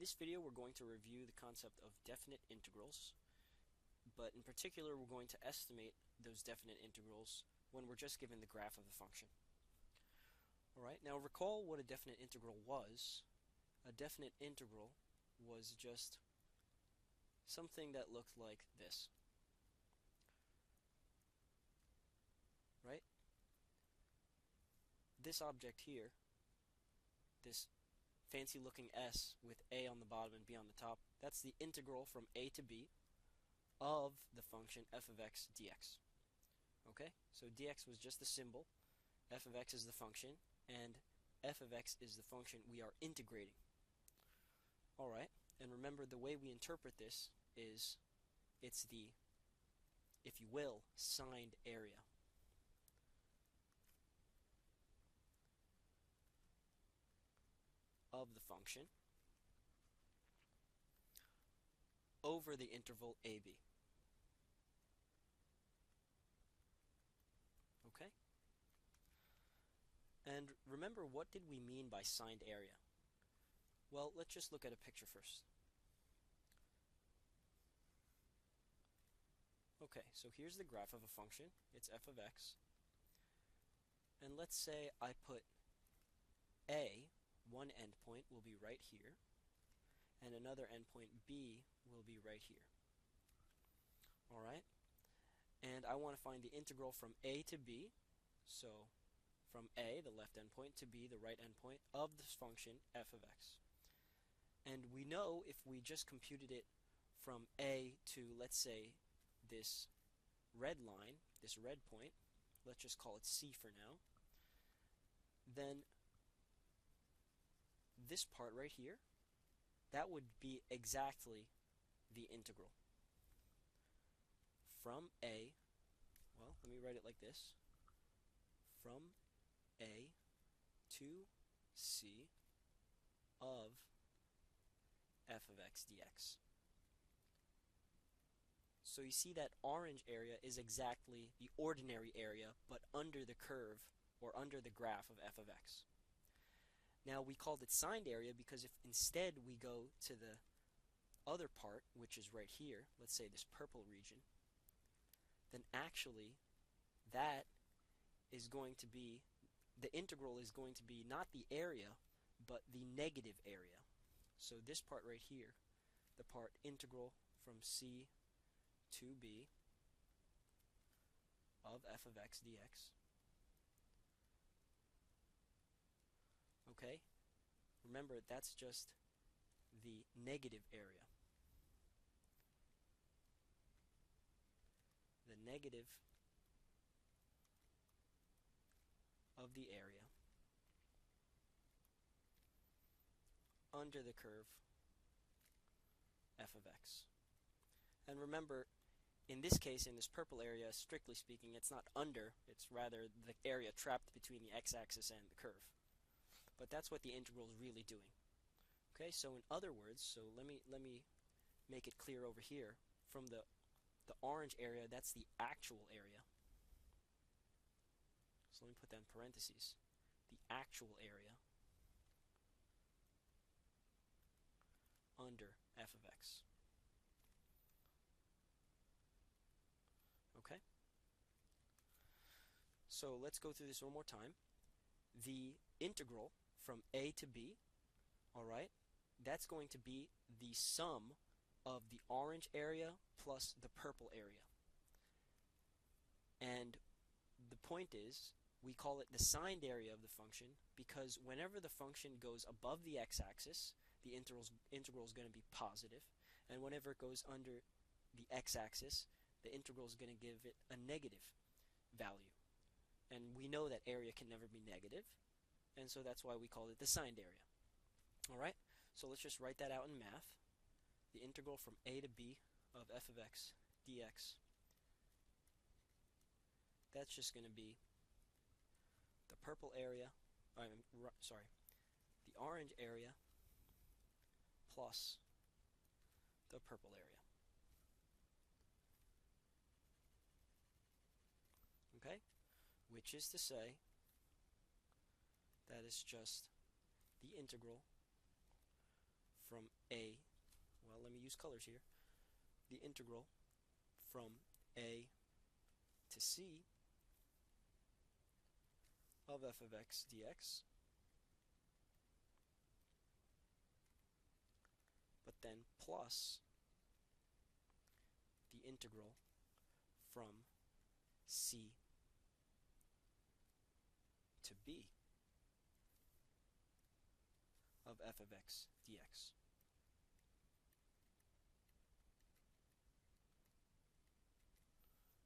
this video we're going to review the concept of definite integrals, but in particular we're going to estimate those definite integrals when we're just given the graph of the function. Alright, now recall what a definite integral was. A definite integral was just something that looked like this. Right? This object here, this fancy looking s with a on the bottom and b on the top, that's the integral from a to b of the function f of x dx. Okay, so dx was just the symbol, f of x is the function, and f of x is the function we are integrating. Alright, and remember the way we interpret this is it's the, if you will, signed area. Of the function over the interval AB. Okay? And remember, what did we mean by signed area? Well, let's just look at a picture first. Okay, so here's the graph of a function. It's f of x. And let's say I put a, one endpoint will be right here, and another endpoint b will be right here. Alright? And I want to find the integral from a to b, so from a, the left endpoint, to b, the right endpoint, of this function f of x. And we know if we just computed it from a to, let's say, this red line, this red point, let's just call it c for now, then this part right here, that would be exactly the integral from a, well, let me write it like this, from a to c of f of x dx. So you see that orange area is exactly the ordinary area, but under the curve, or under the graph of f of x. Now we called it signed area because if instead we go to the other part, which is right here, let's say this purple region, then actually that is going to be, the integral is going to be not the area, but the negative area. So this part right here, the part integral from c to b of f of x dx. Okay, remember that's just the negative area. The negative of the area under the curve f of x. And remember, in this case, in this purple area, strictly speaking, it's not under, it's rather the area trapped between the x-axis and the curve. But that's what the integral is really doing. Okay, so in other words, so let me make it clear over here. From the orange area, that's the actual area. So let me put that in parentheses. The actual area under f of x. Okay? So let's go through this one more time. The integral from a to b, alright, that's going to be the sum of the orange area plus the purple area. And the point is, we call it the signed area of the function because whenever the function goes above the x-axis, the integral is going to be positive, and whenever it goes under the x-axis, the integral is going to give it a negative value. And we know that area can never be negative, and so that's why we call it the signed area. Alright, so let's just write that out in math. The integral from a to b of f of x dx, that's just going to be the purple area, the orange area plus the purple area. Okay? Which is to say, that is just the integral from A, well, let me use colors here, the integral from A to C of f of x dx, but then plus the integral from C to B of f of x dx.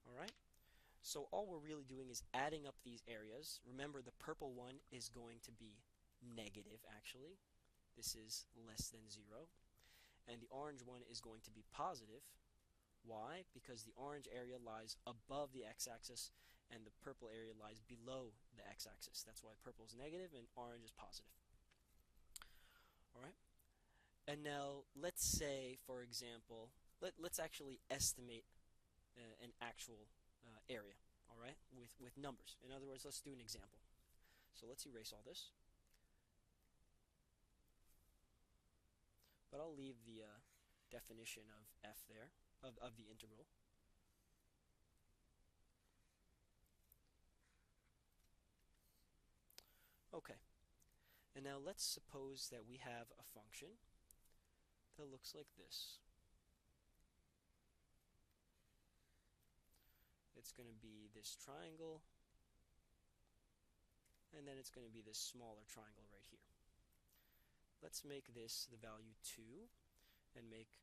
Alright, so all we're really doing is adding up these areas. Remember, the purple one is going to be negative, actually. This is less than 0. And the orange one is going to be positive. Why? Because the orange area lies above the x-axis and the purple area lies below the x-axis. That's why purple is negative and orange is positive. Alright? And now let's say, for example, let's actually estimate an actual area, alright, with numbers. In other words, let's do an example. So let's erase all this. But I'll leave the definition of f there, of the integral. Okay, and now let's suppose that we have a function that looks like this. It's going to be this triangle, and then it's going to be this smaller triangle right here. Let's make this the value 2, and make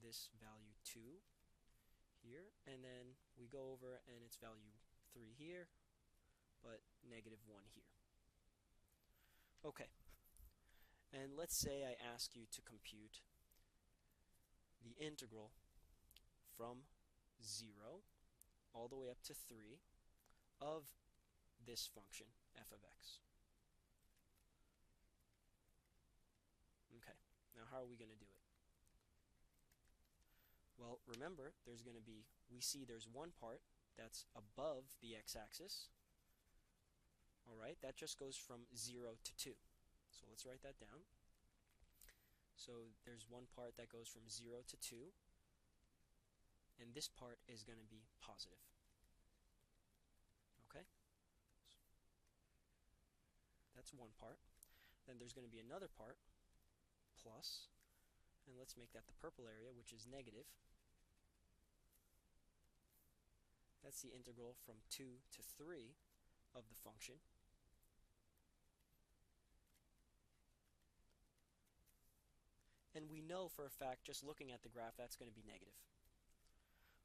this value 2 here, and then we go over and it's value 3 here, but negative 1 here. Okay, and let's say I ask you to compute the integral from 0 all the way up to 3 of this function, f of x. Okay, now how are we going to do it? Well, remember, there's going to be, we see there's one part that's above the x-axis. Alright, that just goes from 0 to 2. So let's write that down. So there's one part that goes from 0 to 2. And this part is going to be positive. Okay? That's one part. Then there's going to be another part, plus, and let's make that the purple area, which is negative. That's the integral from 2 to 3 of the function. And we know for a fact, just looking at the graph, that's going to be negative.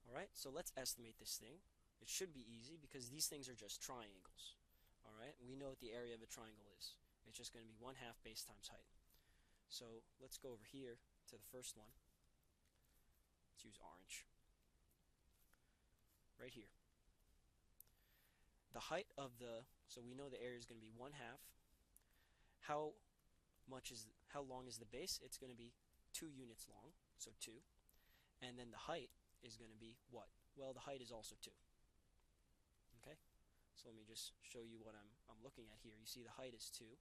Alright, so let's estimate this thing. It should be easy because these things are just triangles. Alright, we know what the area of a triangle is. It's just going to be 1/2 base times height. So let's go over here to the first one. Let's use orange. Right here. The height of the, so we know the area is going to be 1/2. How long is the base? It's going to be 2 units long, so 2. And then the height is going to be what? Well, the height is also 2. Okay? So let me just show you what I'm looking at here. You see the height is 2.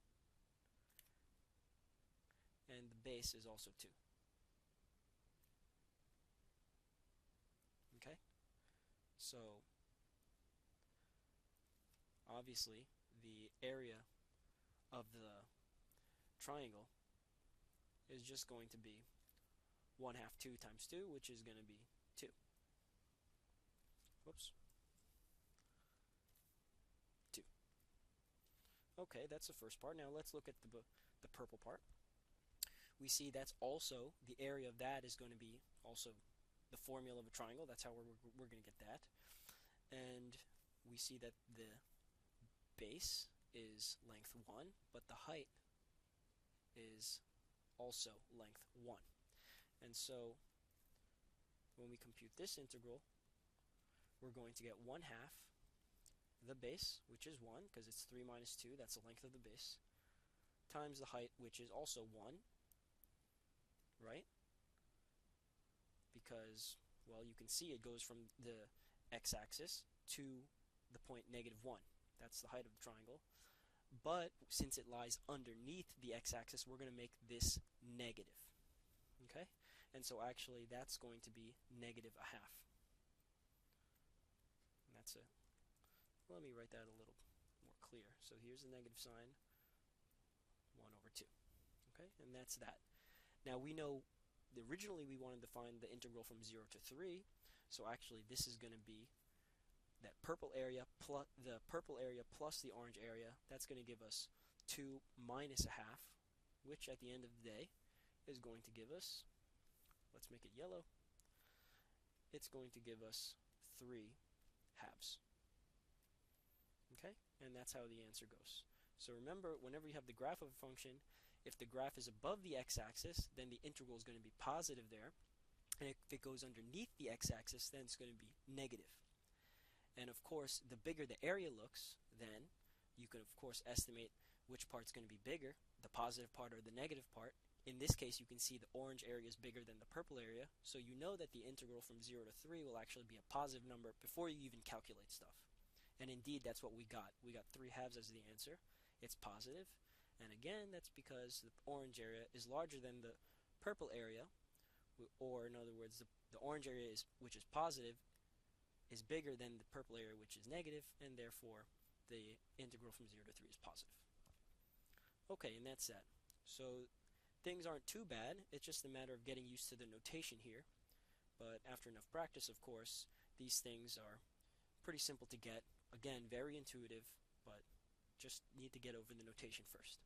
And the base is also 2. Okay? So obviously the area of the triangle is just going to be 1/2 2 times 2, which is going to be 2. Whoops. 2. Okay, that's the first part. Now let's look at the purple part. We see that's also, the area of that is going to be also the formula of a triangle. That's how we're going to get that. And we see that the base is length 1, but the height is also length 1. And so when we compute this integral, we're going to get 1/2 the base, which is 1, because it's 3 minus 2, that's the length of the base, times the height, which is also 1, right? Because, well, you can see it goes from the x-axis to the point -1. That's the height of the triangle. But since it lies underneath the x-axis, we're going to make this negative. Okay? And so actually that's going to be negative a half. And that's it. Let me write that a little more clear. So here's the negative sign, 1 over 2. Okay? And that's that. Now we know originally we wanted to find the integral from 0 to 3, so actually this is going to be that purple area plus the orange area. That's going to give us 2 minus a half, which at the end of the day is going to give us, let's make it yellow, it's going to give us 3 halves. Okay, and that's how the answer goes. So remember, whenever you have the graph of a function, if the graph is above the x-axis, then the integral is going to be positive there, and if it goes underneath the x-axis, then it's going to be negative. And of course, the bigger the area looks, then you can of course estimate which part's going to be bigger, the positive part or the negative part. In this case, you can see the orange area is bigger than the purple area, so you know that the integral from 0 to 3 will actually be a positive number before you even calculate stuff. And indeed, that's what we got. We got 3 halves as the answer. It's positive. And again, that's because the orange area is larger than the purple area, or in other words, the orange area, which is positive, is bigger than the purple area, which is negative, and therefore the integral from 0 to 3 is positive. Okay, and that's that. So things aren't too bad. It's just a matter of getting used to the notation here. But after enough practice, of course, these things are pretty simple to get. Again, very intuitive, but just need to get over the notation first.